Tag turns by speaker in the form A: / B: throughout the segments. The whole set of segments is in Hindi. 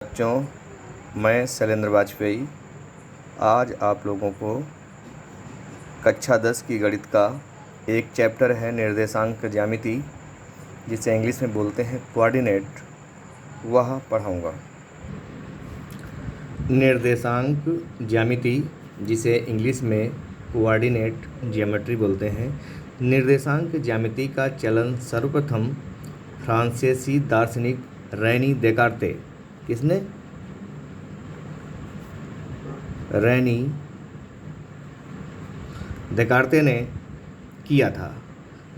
A: बच्चों, मैं शैलेंद्र वाजपेयी आज आप लोगों को कक्षा 10 की गणित का एक चैप्टर है निर्देशांक ज्यामिति, जिसे इंग्लिश में बोलते हैं कोऑर्डिनेट, वह पढ़ाऊँगा। निर्देशांक ज्यामिति, जिसे इंग्लिश में कोऑर्डिनेट ज्योमेट्री बोलते हैं, निर्देशांक ज्यामिति का चलन सर्वप्रथम फ्रांसीसी दार्शनिक रेनी देकार्ते किसने रेनी देकार्ते ने किया था।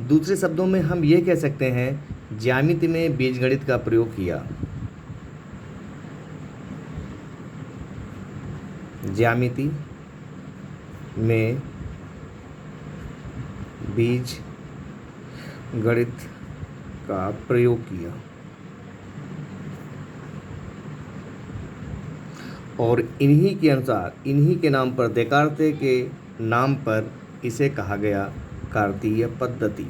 A: दूसरे शब्दों में हम ये कह सकते हैं ज्यामिति में बीजगणित का प्रयोग किया। ज्यामिति में बीज गणित का प्रयोग किया और इन्हीं के अनुसार, इन्हीं के नाम पर, देकार्ते के नाम पर इसे कहा गया कार्तीय पद्धति।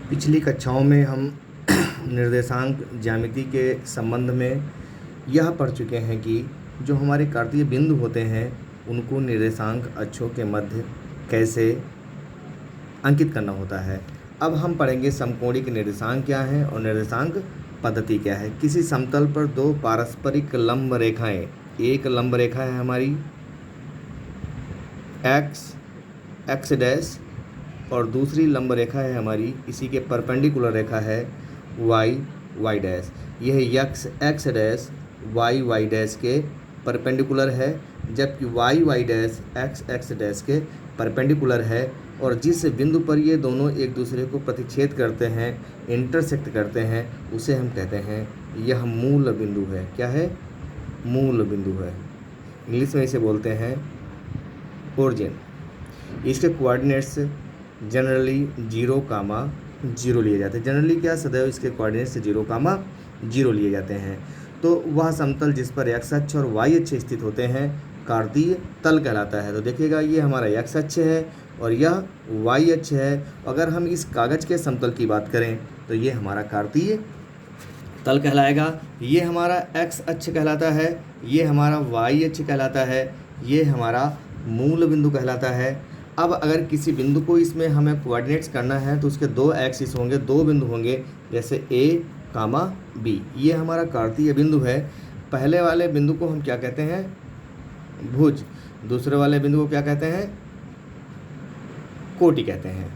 A: पिछली कक्षाओं में हम निर्देशांक ज्यामिति के संबंध में यह पढ़ चुके हैं कि जो हमारे कार्तीय बिंदु होते हैं उनको निर्देशांक अक्षों के मध्य कैसे अंकित करना होता है। अब हम पढ़ेंगे समकोणिक निर्देशांक क्या है और निर्देशांक पद्धति क्या है। किसी समतल पर दो पारस्परिक लंब रेखाएं, एक लंब रेखा है हमारी एक्स डैश और दूसरी लंब रेखा है हमारी इसी के परपेंडिकुलर रेखा है वाई डैश। यह एक्स डैश वाई डैश के परपेंडिकुलर है, जबकि वाई डैश एक्स डैश के परपेंडिकुलर है। और जिस बिंदु पर ये दोनों एक दूसरे को प्रतिच्छेद करते हैं, इंटरसेक्ट करते हैं, उसे हम कहते हैं यह मूल बिंदु है। क्या है? मूल बिंदु है। इंग्लिश में इसे बोलते हैं ओरिजिन। इसके कोऑर्डिनेट्स जनरली 0,0 लिए जाते हैं। जनरली क्या, सदैव इसके कोऑर्डिनेट्स 0,0 लिए जाते हैं। तो वह समतल जिस पर एक्स अक्ष और वाई अक्ष स्थित होते हैं कार्तीय तल कहलाता है। तो देखिएगा, ये हमारा एक्स अक्ष है और यह वाई अक्ष है। अगर हम इस कागज के समतल की बात करें तो ये हमारा कार्तीय तल कहलाएगा। ये हमारा एक्स अक्ष कहलाता है, ये हमारा वाई अक्ष कहलाता है, ये हमारा मूल बिंदु कहलाता है। अब अगर किसी बिंदु को इसमें हमें कोऑर्डिनेट्स करना है तो उसके दो एक्सिस होंगे, दो बिंदु होंगे, जैसे ए कामा बी। ये हमारा कार्तीय बिंदु है। पहले वाले बिंदु को हम क्या कहते हैं? भुज। दूसरे वाले बिंदु को क्या कहते हैं? कोटि कहते हैं।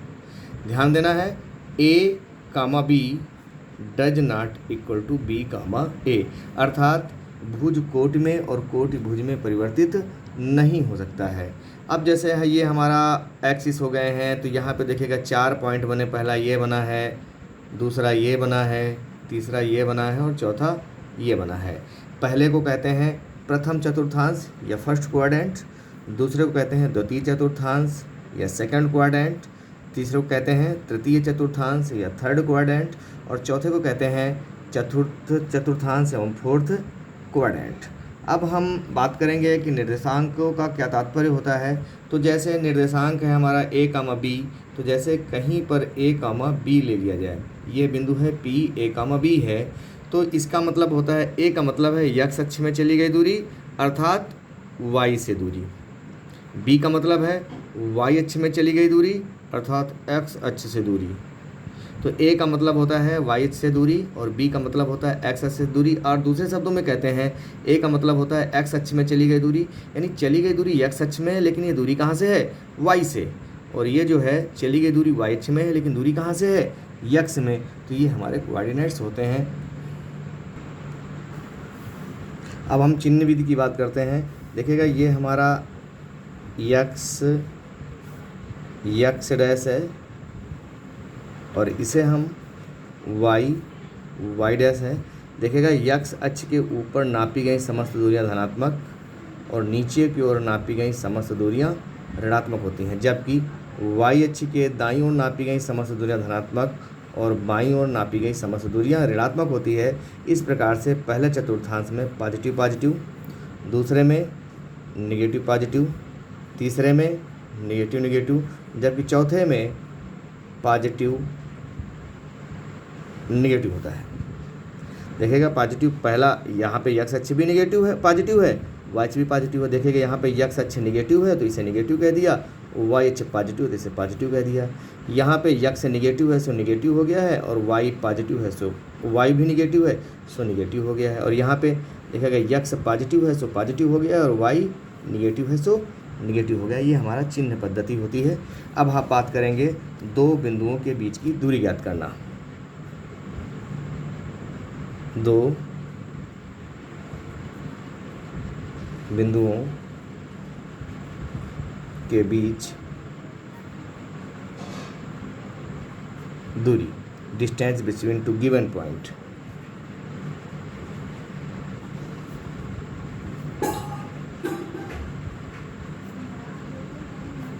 A: ध्यान देना है, A comma B does not equal to B comma A, अर्थात भुज कोटि में और कोटि भुज में परिवर्तित नहीं हो सकता है। अब जैसे है ये हमारा एक्सिस हो गए हैं, तो यहाँ पे देखिएगा 4 पॉइंट बने। पहला ये बना है, दूसरा ये बना है, तीसरा ये बना है और चौथा ये बना है। पहले को कहते हैं प्रथम चतुर्थांश या फर्स्ट क्वाड्रेंट, दूसरे को कहते हैं द्वितीय चतुर्थांश या सेकंड क्वाड्रेंट, तीसरे को कहते हैं तृतीय चतुर्थांश या थर्ड क्वाड्रेंट और चौथे को कहते हैं चतुर्थ चतुर्थांश एवं फोर्थ क्वाड्रेंट। अब हम बात करेंगे कि निर्देशांकों का क्या तात्पर्य होता है। तो जैसे निर्देशांक है हमारा ए कामा बी, तो जैसे कहीं पर ए कामा बी ले लिया जाए, ये बिंदु है पी, ए कामा बी है, तो इसका मतलब होता है, ए का मतलब है एक्स अक्ष में चली गई दूरी अर्थात वाई से दूरी, बी का मतलब है वाई अक्ष में चली गई दूरी अर्थात एक्स अक्ष से दूरी। तो ए का मतलब होता है वाई अक्ष से दूरी और बी का मतलब होता है एक्स अक्ष से दूरी। और दूसरे शब्दों में कहते हैं ए का मतलब होता है एक्स अक्ष में चली गई दूरी, यानी चली गई दूरी एक्स अक्ष में है, लेकिन ये दूरी कहाँ से है? वाई से। और ये जो है चली गई दूरी वाई अक्ष में है, लेकिन दूरी कहाँ से है? एक्स में। तो ये हमारे कोऑर्डिनेट्स होते हैं। अब हम चिन्ह विधि की बात करते हैं। देखिएगा, ये हमारा एक्स डैश है और इसे हम वाई डैश है। देखिएगा, एक्स अक्ष के ऊपर नापी गई समस्त दूरियां धनात्मक और नीचे की ओर नापी गई समस्त दूरियां ऋणात्मक होती हैं, जबकि वाई अक्ष के दाईं ओर नापी गई समस्त दूरियां धनात्मक और बाईं ओर नापी गई समस्त दूरियां ऋणात्मक होती है। इस प्रकार से पहले चतुर्थांश में पॉजिटिव पॉजिटिव, दूसरे में नेगेटिव पॉजिटिव, तीसरे में नेगेटिव नेगेटिव, जबकि चौथे में पॉजिटिव निगेटिव होता है। देखिएगा पॉजिटिव, पहला यहाँ पे यक्स अक्ष भी निगेटिव है, पॉजिटिव है, वाई अक्ष भी पॉजिटिव है। देखिएगा यहाँ पे यक्स अक्ष निगेटिव है तो इसे निगेटिव कह दिया, वाई अक्ष पॉजिटिव है तो इसे पॉजिटिव कह दिया। यहाँ पे यक्स निगेटिव है सो निगेटिव हो गया है, और वाई पॉजिटिव है सो वाई भी निगेटिव है सो निगेटिव हो गया है। और यहाँ पे देखिएगा यक्स पॉजिटिव है सो पॉजिटिव हो गया है, और वाई निगेटिव है सो निगेटिव हो गया। ये हमारा चिन्ह पद्धति होती है। अब हम बात करेंगे दो बिंदुओं के बीच की दूरी ज्ञात करना। दो बिंदुओं के बीच दूरी, distance between two given point.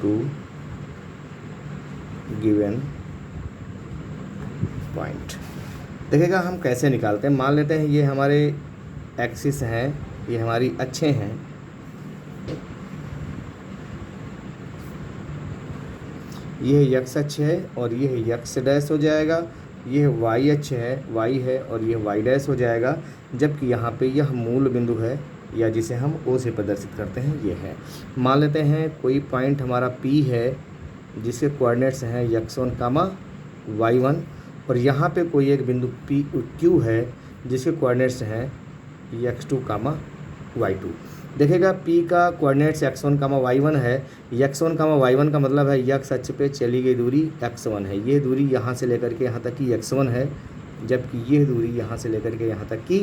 A: Two given point. देखिएगा हम कैसे निकालते हैं। मान लेते हैं ये हमारे एक्सिस हैं, ये हमारी अक्षें हैं। यह यक्स अक्ष है और यह यक्स डैश हो जाएगा। यह वाई अक्ष है, वाई है, और यह वाई डैश हो जाएगा। जबकि यहाँ पे यह मूल बिंदु है, या जिसे हम ओ से प्रदर्शित करते हैं, ये है। मान लेते हैं कोई पॉइंट हमारा पी है जिसके कोऑर्डिनेट्स हैं x1 कामा y1, और यहाँ पे कोई एक बिंदु पी क्यू है जिसके कोऑर्डिनेट्स हैं x2 कामा y2। देखिएगा p का कोऑर्डिनेट्स x1 कामा y1 है। x1 कामा y1 का मतलब है x अक्ष पे चली गई दूरी x1 है। ये दूरी यहाँ से लेकर के यहाँ तक की x1 है, जबकि यह दूरी यहाँ से लेकर के यहाँ तक की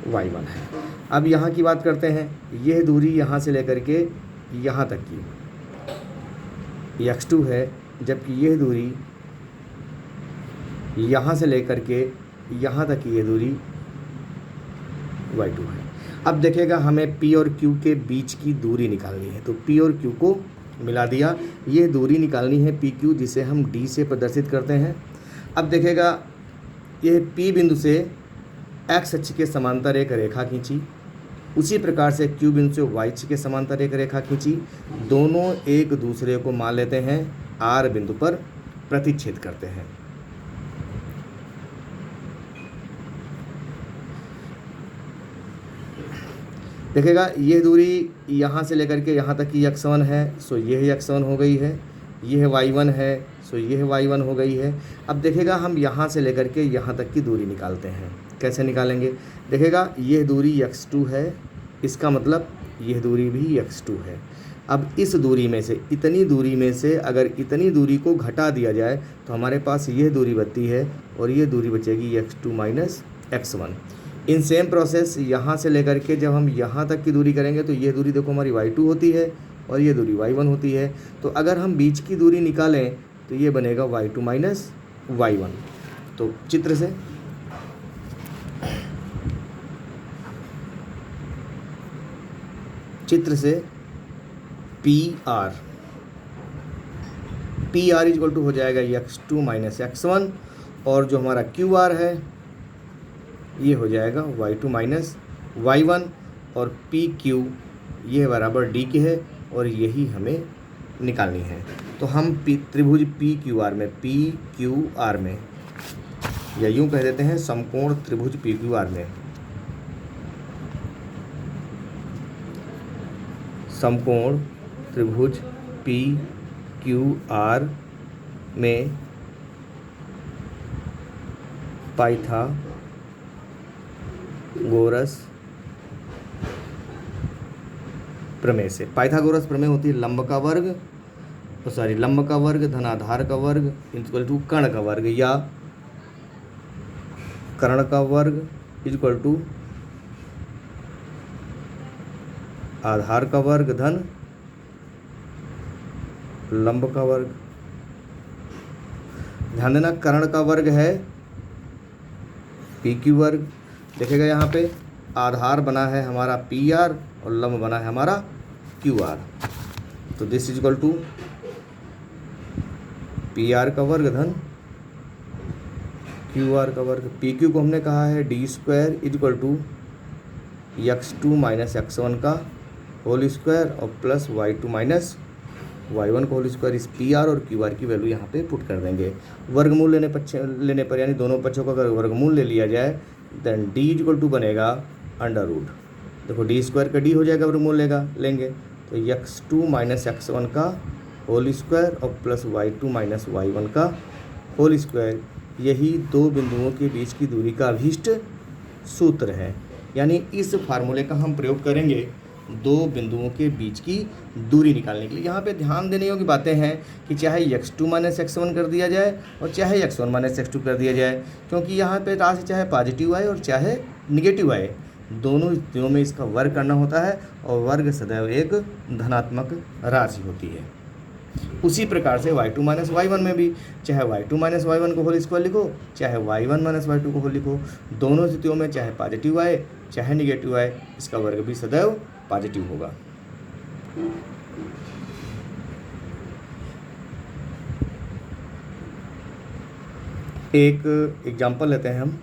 A: y1 है। अब यहाँ की बात करते हैं। यह दूरी यहाँ से लेकर के यहाँ तक की x2 है, जबकि यह दूरी यहाँ से लेकर के यहाँ तक की यह दूरी y2 है। अब देखिएगा हमें P और Q के बीच की दूरी निकालनी है, तो P और Q को मिला दिया। ये दूरी निकालनी है PQ, जिसे हम D से प्रदर्शित करते हैं। अब देखिएगा ये P बिंदु से x अक्ष के समांतर एक रेखा खींची, उसी प्रकार से Q बिंदु से y अक्ष के समांतर एक रेखा खींची। दोनों एक दूसरे को मान लेते हैं R बिंदु पर प्रतिच्छेद करते हैं। देखिएगा ये दूरी यहाँ से लेकर के यहाँ तक की x1 है, सो यह x1 हो गई है। यह y1 है, सो यह y1 हो गई है। अब देखिएगा हम यहाँ से लेकर के यहाँ तक की दूरी निकालते हैं। कैसे निकालेंगे? देखिएगा यह दूरी x2 है, इसका मतलब यह दूरी भी x2 है। अब इस दूरी में से, इतनी दूरी में से अगर इतनी दूरी को घटा दिया जाए तो हमारे पास यह दूरी बचती है, और ये दूरी बचेगी x2 minus x1। In same process यहाँ से लेकर के जब हम यहाँ तक की दूरी करेंगे तो ये दूरी देखो हमारी y2 होती है और ये दूरी y1 होती है। तो अगर हम बीच की दूरी निकालें तो ये बनेगा y2 माइनस y1। तो चित्र से पी आर इक्वल टू हो जाएगा x2 माइनस x1, और जो हमारा क्यू आर है ये हो जाएगा y2 माइनस y1, और पी क्यू ये बराबर डी के है, और यही हमें निकालनी है। तो हम त्रिभुज पी क्यू आर में, या यूँ कह देते हैं समकोण त्रिभुज पी क्यू आर में, समकोण त्रिभुज पी क्यू आर में पाइथागोरस प्रमेय से। पाइथागोरस प्रमेय होती है लंब का वर्ग धन आधार का वर्ग इक्वल टू कर्ण का वर्ग, या कर्ण का वर्ग इक्वल टू आधार का वर्ग धन लंब का वर्ग। ध्यान देना कर्ण का वर्ग है पी क्यू वर्ग। देखेगा यहाँ पे आधार बना है हमारा पी आर और लंब बना है हमारा क्यू आर। तो this is equal to P R का वर्ग धन क्यू आर का वर्ग। पी क्यू को हमने कहा है D square equal to x2 minus x1 का होल स्क्वायर और प्लस y2 माइनस y1 का होल स्क्वायर। इस पी आर और क्यू आर की वैल्यू यहाँ पे पुट कर देंगे। वर्गमूल लेने पर यानी दोनों पक्षों का अगर वर्गमूल ले लिया जाए देन d इक्वल टू बनेगा अंडर रूट, देखो डी स्क्वायर का डी हो जाएगा, वर्गमूल लेंगे तो x2 माइनस x1 का होल स्क्वायर और प्लस y2 माइनस y1 का होल स्क्वायर। यही दो बिंदुओं के बीच की दूरी का अभीष्ट सूत्र है। यानी इस फार्मूले का हम प्रयोग करेंगे दो बिंदुओं के बीच की दूरी निकालने के लिए। यहाँ पे ध्यान देने योग्य बातें हैं कि चाहे x2 माइनस x1 कर दिया जाए और चाहे x1 माइनस x2 कर दिया जाए, क्योंकि यहाँ पे राशि चाहे पॉजिटिव आए और चाहे निगेटिव आए, दोनों स्थितियों में इसका वर्ग करना होता है और वर्ग सदैव एक धनात्मक राशि होती है। उसी प्रकार से y2 माइनस y1 में भी चाहे y2 माइनस y1 को होल स्क्वायर लिखो, चाहे y1 माइनस y2 को होल लिखो, दोनों स्थितियों में चाहे पॉजिटिव आए चाहे निगेटिव आए, इसका वर्ग भी सदैव पॉजिटिव होगा। एक एग्जाम्पल लेते हैं हम।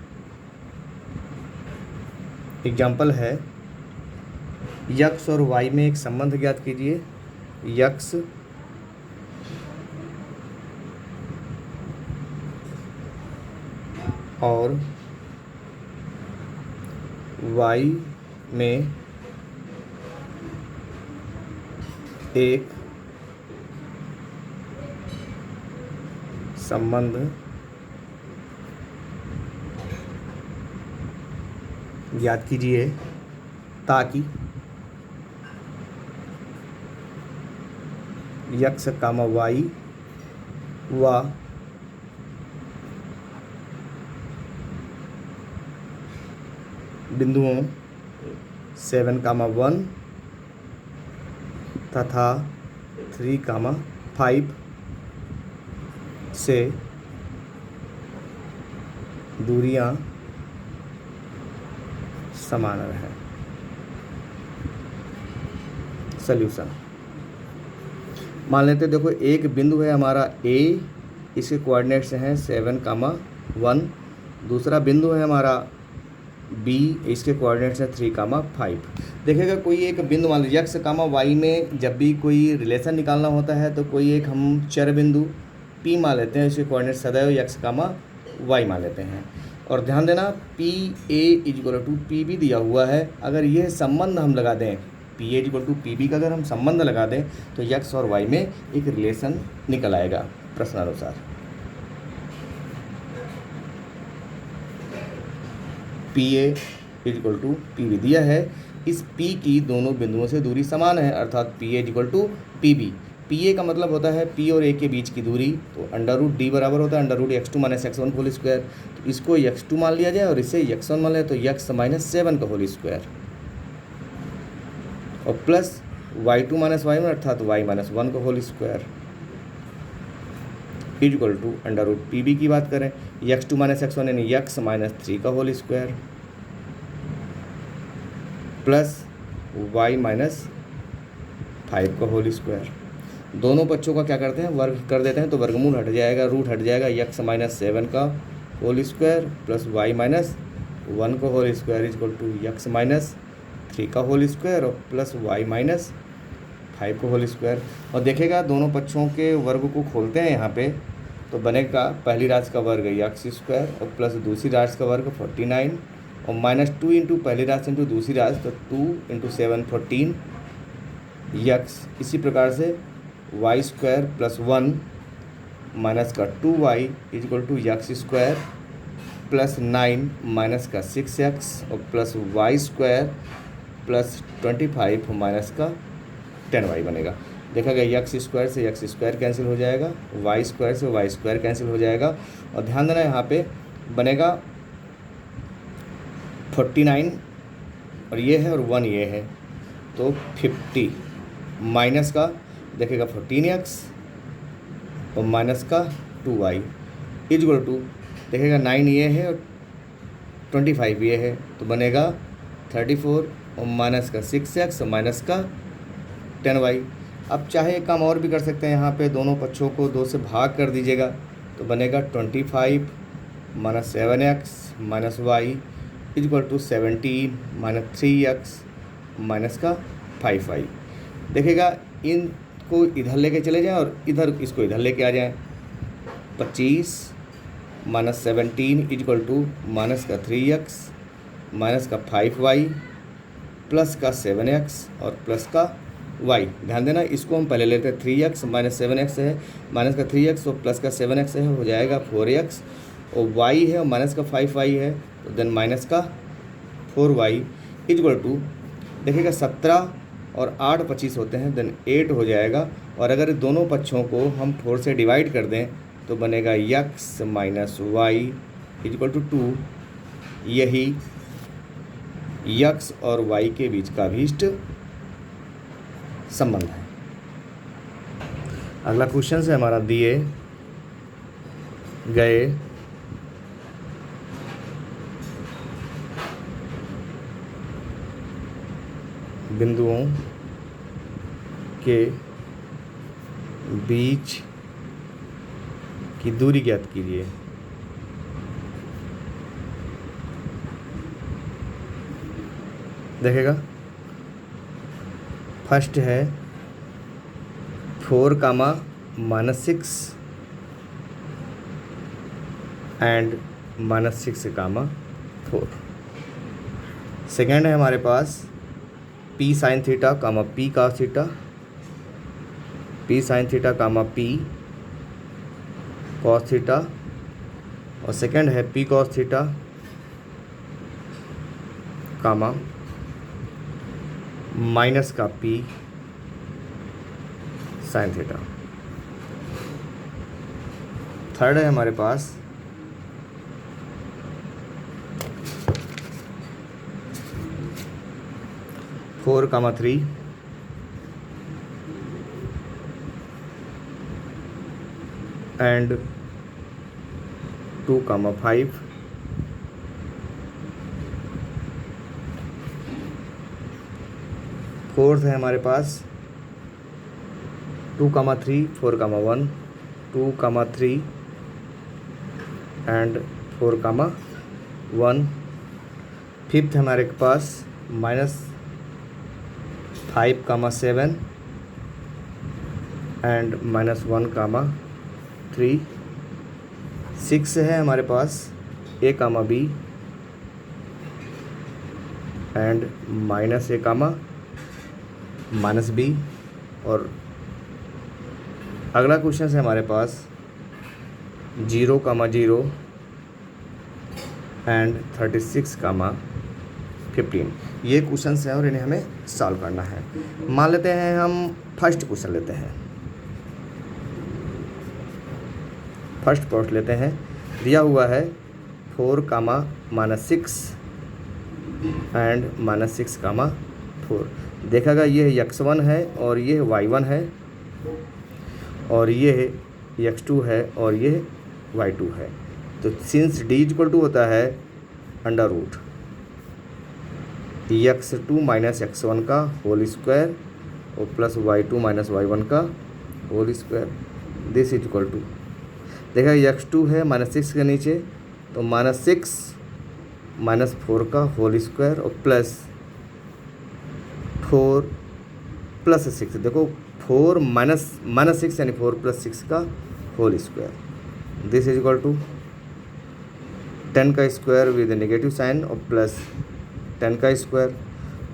A: एग्जाम्पल है x और y में एक संबंध ज्ञात कीजिए। x और y में एक संबंध ज्ञात कीजिए ताकि x, y व बिंदुओं 7, 1 तथा 3, 5 से दूरियां समान रहें। सल्यूशन मान लेते देखो एक बिंदु है हमारा A, इसके कोऑर्डिनेट्स हैं 7, 1। दूसरा बिंदु है हमारा B, इसके कोऑर्डिनेट्स हैं 3, 5। देखिएगा कोई एक बिंदु मान लीजिए x, y में जब भी कोई रिलेशन निकालना होता है तो कोई एक हम चर बिंदु P मान लेते हैं, इसके कोऑर्डिनेट सदैव x, y मान लेते हैं। और ध्यान देना PA इक्वल टू PB दिया हुआ है। अगर यह संबंध हम लगा दें, PA इक्वल टू PB का अगर हम संबंध लगा दें तो x और y में एक रिलेशन निकल आएगा प्रश्नानुसार। PA इक्वल टू PB दिया है, इस P की दोनों बिंदुओं से दूरी समान है, अर्थात PA equal to PB। PA का मतलब होता है P और A के बीच की दूरी, तो अंडर रूट D बराबर होता है under root x2 minus x1 whole square. तो इसको x2 मान लिया जाए और इसे x1 मान लिया तो x माइनस 7 का होल स्क्वायर और प्लस y2 माइनस y1 अर्थात y माइनस 1 का whole square equal to under root PB की बात करें x2 माइनस x1 यानी x माइनस 3 का whole square plus y minus 5 का होल स्क्वायर। दोनों पक्षों का क्या करते हैं, वर्ग कर देते हैं, तो वर्गमूल हट जाएगा, रूट हट जाएगा, x माइनस 7 का whole square plus y minus 1 का whole square equal to x minus 3 का होल स्क्वायर और प्लस y माइनस 5 का होल स्क्वायर। और देखेगा दोनों पक्षों के वर्ग को खोलते हैं यहाँ पे तो बनेगा पहली राशि का वर्ग x स्क्वायर और प्लस दूसरी राशि का वर्ग 49 और माइनस 2 इंटू पहली राशि इंटू दूसरी राशि तो 2 इंटू 7 14 x। इसी प्रकार से y स्क्वायर प्लस 1 माइनस का 2y equal to x square plus 9 minus का 6x और plus y square plus 25 minus का 10y बनेगा। देखा गया x स्क्वायर से x स्क्वायर कैंसिल हो जाएगा, y स्क्वायर से y स्क्वायर कैंसिल हो जाएगा और ध्यान देना यहाँ पे बनेगा 49 और ये है और 1 ये है तो 50 माइनस का देखेगा 14x और माइनस का 2y इक्वल टू देखेगा 9 ये है और 25 ये है तो बनेगा 34 और माइनस का 6x और माइनस का 10y। अब चाहे एक काम और भी कर सकते हैं, यहाँ पे दोनों पक्षों को 2 से भाग कर दीजिएगा तो बनेगा 25 minus 7x minus y equal to 17 minus 3x minus का 5y। देखेगा इन को इधर लेके चले जाएं और इधर इसको इधर लेके आ जाएं। 25 माइनस 17 इक्वल टू माइनस का 3x माइनस का 5y प्लस का 7x और प्लस का y। ध्यान देना, इसको हम पहले लेते हैं। 3x माइनस 7x है, माइनस का 3x और प्लस का 7x है, हो जाएगा 4x, और y है और माइनस का 5y है, तो देन माइनस का 4y इक्वल टू, देखिएगा 17 और 8 25 होते हैं, देन 8 हो जाएगा। और अगर दोनों पक्षों को हम 4 से डिवाइड कर दें तो बनेगा x minus Y equal to 2। यही x और y के बीच का अभीष्ट संबंध है। अगला क्वेश्चन है हमारा, दिए गए बिंदुओं के बीच की दूरी ज्ञात कीजिए। देखेगा, फर्स्ट है 4 comma minus 6 and minus 6 comma 4। Second है हमारे पास P sine theta comma P cos theta, P sine theta comma P cos theta, और सेकेंड है P cos theta comma minus का पी साइन थीटा। थर्ड है हमारे पास 4 कामा 3 एंड 2 कामा 5। फोर्थ है हमारे पास 2 कामा 3 4 कामा 1, 2 कामा 3 एंड 4 कामा 1। फिफ्थ है हमारे पास minus 5 comma 7 and minus 1 comma 3। Six है हमारे पास a comma b and minus a comma minus b। और अगला क्वेश्चन है हमारे पास 0 कामा 0 एंड 36 कामा 15। ये क्वेश्चन है और इन्हें हमें सॉल्व करना है। मान लेते हैं हम फर्स्ट क्वेश्चन लेते हैं, फर्स्ट पार्ट लेते हैं। दिया हुआ है 4 comma minus 6 and minus 6 comma 4। देखेगा ये x1 है और ये y1 है और ये x2 है और ये y2 है। तो सिंस d इक्वल टू होता है under root x2 minus x1 का होल स्क्वायर और प्लस y2 माइनस y1 का whole square, this is equal to, देखा x2 है माइनस 6 के नीचे, तो माइनस 6 माइनस 4 का होल स्क्वायर और प्लस 4 प्लस 6। देखो 4 माइनस 6 यानी 4 प्लस 6 का whole square, this is equal to 10 का स्क्वायर विद नेगेटिव साइन और प्लस 10 का स्क्वायर।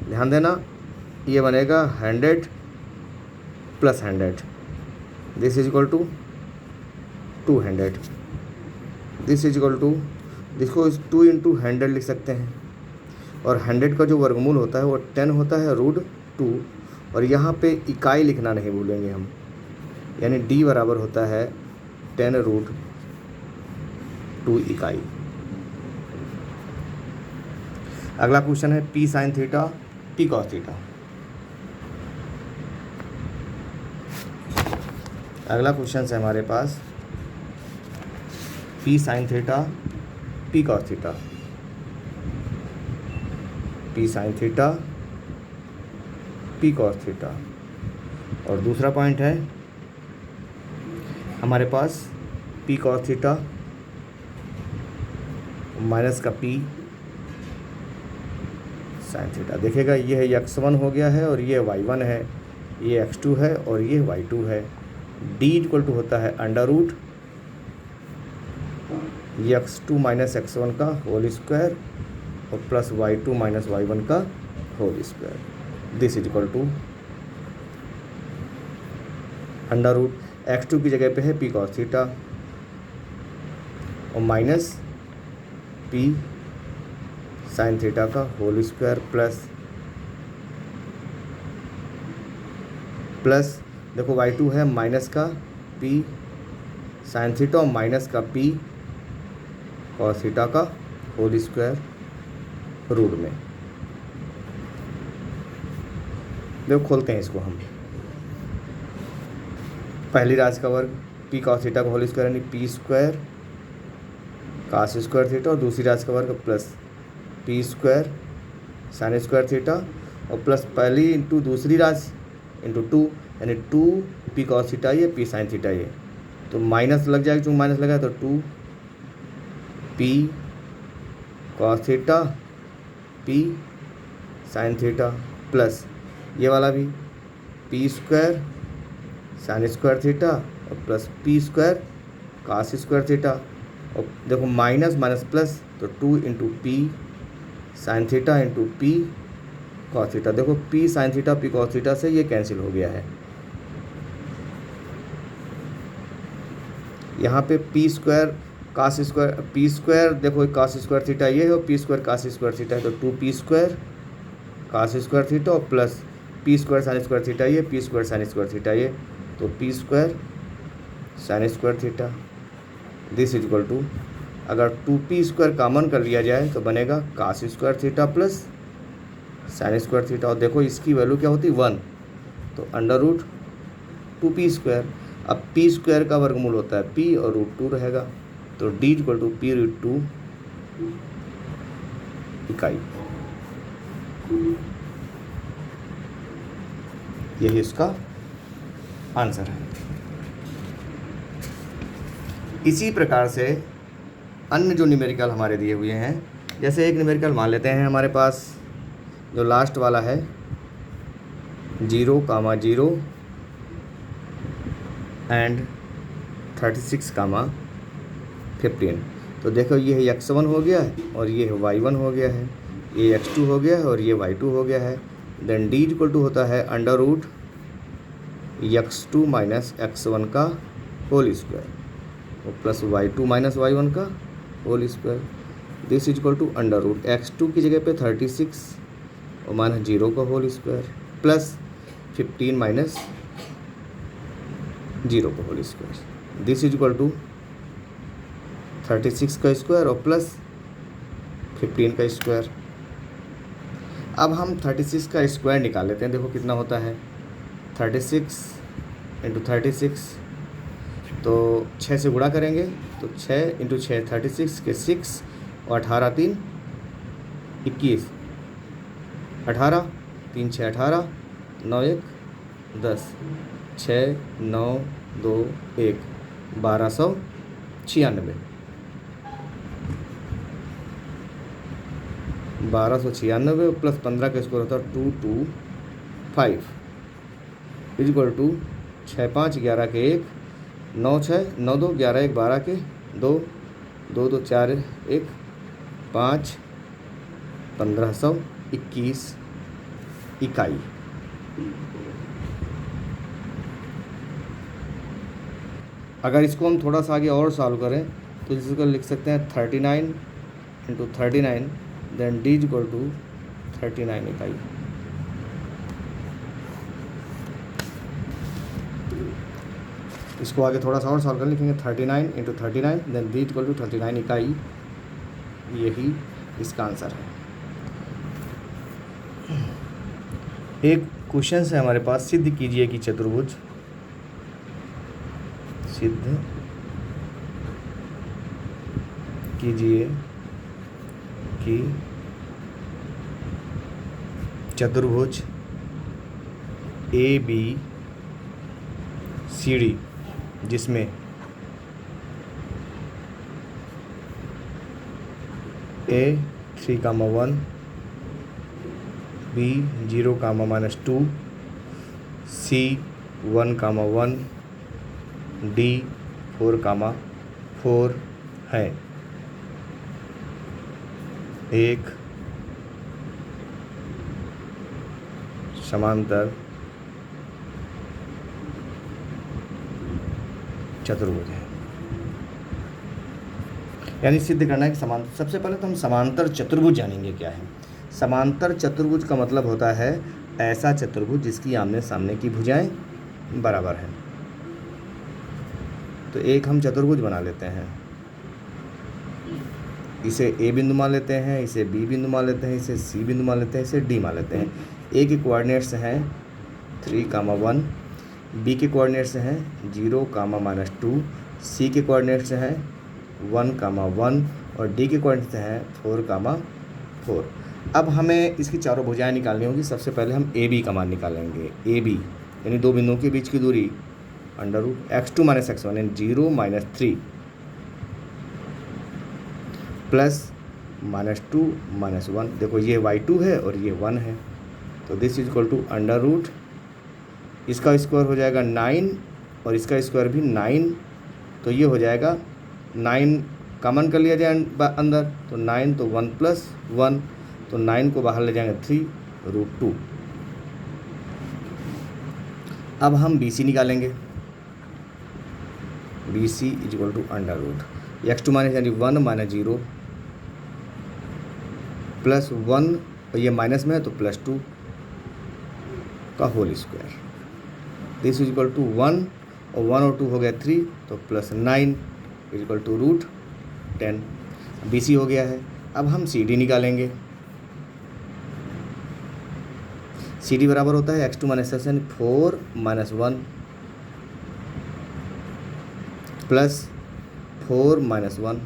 A: ध्यान देना, ये बनेगा 100 plus 100, this is equal to 200। This is equal to, इसको 2 इंटू 100 लिख सकते हैं, और 100 का जो वर्गमूल होता है वो 10 होता है रूट 2, और यहाँ पे इकाई लिखना नहीं भूलेंगे हम, यानी d बराबर होता है 10 रूट 2 इकाई। अगला क्वेश्चन है p sine theta p cos theta. अगला क्वेश्चन है हमारे पास p sine theta p cos theta, p sine theta p cos theta. और दूसरा पॉइंट है हमारे पास p कॉस थीटा माइनस का p साइन थीटा। देखिएगा ये है x1 हो गया है और ये y1 है, ये x2 है और ये y2 है। d इक्वल टू होता है under root x2 minus x1 का होल स्क्वायर और प्लस y2 माइनस y1 का whole square. This is equal to under root x2 की जगह पे है p cos थीटा और माइनस p साइन थीटा का होल स्क्वायर प्लस देखो y2 है माइनस का p साइन थीटा और माइनस का p cos थीटा का होल स्क्वायर रूट में। देखो खोलते हैं इसको हम। पहली राशि का वर्ग p cos थीटा का होल स्क्वायर यानी p square cos square theta और दूसरी राशि का वर्ग plus p square sine square theta और प्लस पहली इंटू दूसरी राशि इंटू 2 यानी 2 p cos थीटा ये p साइन थीटा ये, तो माइनस लग जाएगा, चूँकि माइनस लगा तो 2 p cos theta p sine theta plus ये वाला भी p square sine square theta और plus p square cos square theta और देखो माइनस माइनस प्लस तो 2 into p sine theta into p cos theta. देखो p sine theta p cos theta से ये कैंसिल हो गया है। यहाँ पे p square cos square p square देखो cos स्क्वायर थीटा ये है और p square cos square theta है, तो 2p square cos square theta और plus p square sine square theta ये p square sine square theta ये, तो p square sine square theta. This is equal to अगर 2p स्क्वायर कॉमन कर लिया जाए तो बनेगा cos square theta plus sign square theta और देखो इसकी वैल्यू क्या होती है 1, तो अंडर रूट 2p स्क्वायर। अब p स्क्वायर का वर्गमूल होता है p और रूट 2 रहेगा, तो d equal to p root 2 इकाई। यही इसका आंसर है। इसी प्रकार से अन्य जो न्यूमेरिकल हमारे दिए हुए हैं, जैसे एक न्यूमेरिकल मान लेते हैं हमारे पास जो लास्ट वाला है 0,0 एंड 36,15, तो देखो ये है x1 हो गया है और ये है y1 हो गया है, ये x2 हो गया है और ये y2 हो गया है। देन d इक्वल टू होता है under root x2 minus x1 का होल स्क्वायर और प्लस y2 माइनस y1 का whole square. This is equal to under root x2 की जगह पे 36 और माइनस 0 का होल स्क्वायर प्लस 15 माइनस 0 का whole square. This is equal to 36 का स्क्वायर और प्लस 15 का स्क्वायर। अब हम 36 का स्क्वायर निकाल लेते हैं। देखो कितना होता है 36 इंटू 36, तो 6 से गुणा करेंगे तो 6 इंटू 6 36 के 6 और 18 3 21, 18 3 6 18 9 1 10 6 9 2 1 1296 1296 प्लस 15 का स्कोर होता है 225 इज इक्वल टू 6 5 11 के 1 9 6 9 2 11 1 12 के 2 2 2 4 1 5 1521 इकाई। अगर इसको हम थोड़ा सा आगे और सॉल्व करें तो इसको लिख सकते हैं 39 into 39 then D equal to 39 इकाई। इसको आगे थोड़ा सा और सॉल्व कर लिखेंगे 39 into 39 then D equal to 39 इकाई। यही इसका आंसर है। एक क्वेश्चन है हमारे पास, सिद्ध कीजिए कि चतुर्भुज सिद्ध कीजिए कि चतुर्भुज ABCD जिसमें A 3,1 B 0, -2 C 1,1, D 4,4 है। एक समांतर चतुर्भुज है। यानी सिद्ध करना है कि समांतर, सबसे पहले तो हम समांतर चतुर्भुज जानेंगे क्या है। समांतर चतुर्भुज का मतलब होता है ऐसा चतुर्भुज जिसकी आमने सामने की भुजाएं बराबर हैं। तो एक हम चतुर्भुज बना लेते हैं, इसे ए बिंदु मान लेते हैं, इसे बी बिंदु मान लेते हैं, इसे सी बिंदु मान लेते हैं, इसे डी मान लेते हैं। ए के कोऑर्डिनेट्स हैं 3,1, बी के कोऑर्डिनेट्स हैं 0,-2, सी के कोऑर्डिनेट्स हैं 1,1 और डी के कोऑर्डिनेट्स हैं 4,4। अब हमें इसकी चारों भुजाएं निकालनी होगी। सबसे पहले हम ए बी का मान निकालेंगे। ए बी यानी दो बिंदुओं के बीच की दूरी √(x2 - x1) यानी 0 - 3 प्लस -2 - 1। देखो ये y2 है और ये 1 है, तो दिस इज इक्वल टू √, इसका स्क्वायर हो जाएगा 9 और इसका स्क्वायर भी 9, तो ये हो जाएगा 9 कॉमन कर लिया जाए अंदर, तो 9 तो 1 + 1, तो 9 को बाहर ले जाएंगे 3√2। अब हम बी सी निकालेंगे। B C is equal to √(x2 - यानी 1 - 0 प्लस 1 और ये माइनस में है तो +2 का whole square. This is equal to 1 और 1 और 2 हो गया 3, तो +9 is equal to √10। B C हो गया है। अब हम सी डी निकालेंगे। सी डी बराबर होता है (x2 - x1) 4 - 1 प्लस 4 - 1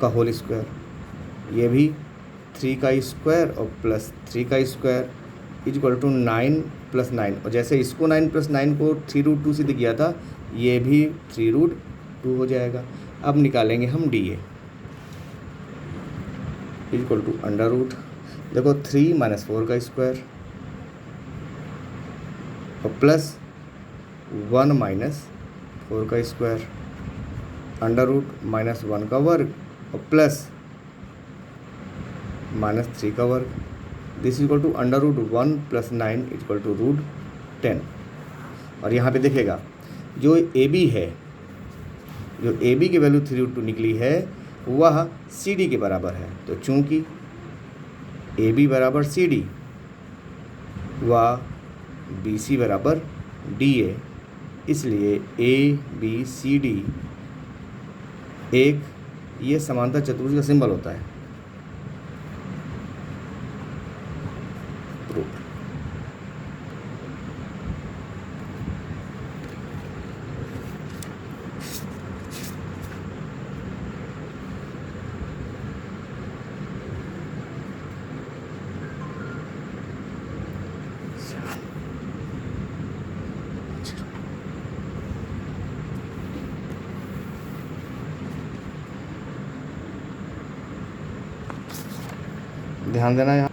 A: का होल स्क्वायर, ये भी 3 का स्क्वायर और प्लस 3 का स्क्वायर इज इक्वल टू 9 + 9। और जैसे इसको 9 + 9 को 3√2 सिद्ध किया था, ये भी 3√2 हो जाएगा। अब निकालेंगे हम D A is equal to √, देखो 3 - 4 का स्क्वायर और प्लस 1 - 4 का स्क्वायर √(-1 का वर्ग और प्लस -3 का वर्ग। This is equal to √1 + 9 is equal to √10। और यहाँ पे देखिएगा जो ए बी है, जो ए बी की वैल्यू 3√2 निकली है वह सी डी के बराबर है। तो चूंकि ए बी बराबर सी डी व बी सी बराबर डी ए, इसलिए ए बी सी डी एक ये समांतर चतुर्भुज का सिंबल होता है। ध्यान देना यहाँ।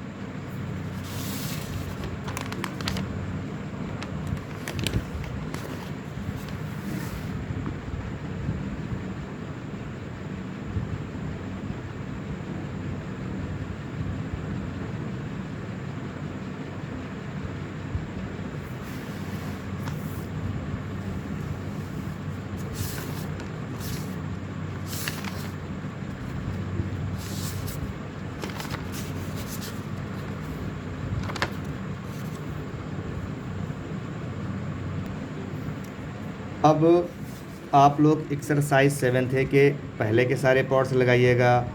A: अब आप लोग एक्सरसाइज 7 के पहले के सारे पार्ट्स लगाइएगा,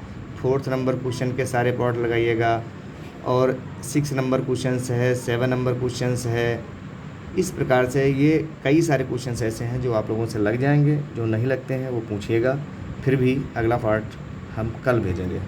A: 4th नंबर क्वेश्चन के सारे पार्ट लगाइएगा, और 6 नंबर क्वेश्चंस है, 7 नंबर क्वेश्चंस है। इस प्रकार से ये कई सारे क्वेश्चंस ऐसे हैं जो आप लोगों से लग जाएंगे, जो नहीं लगते हैं वो पूछिएगा। फिर भी अगला पार्ट हम कल भेजेंगे।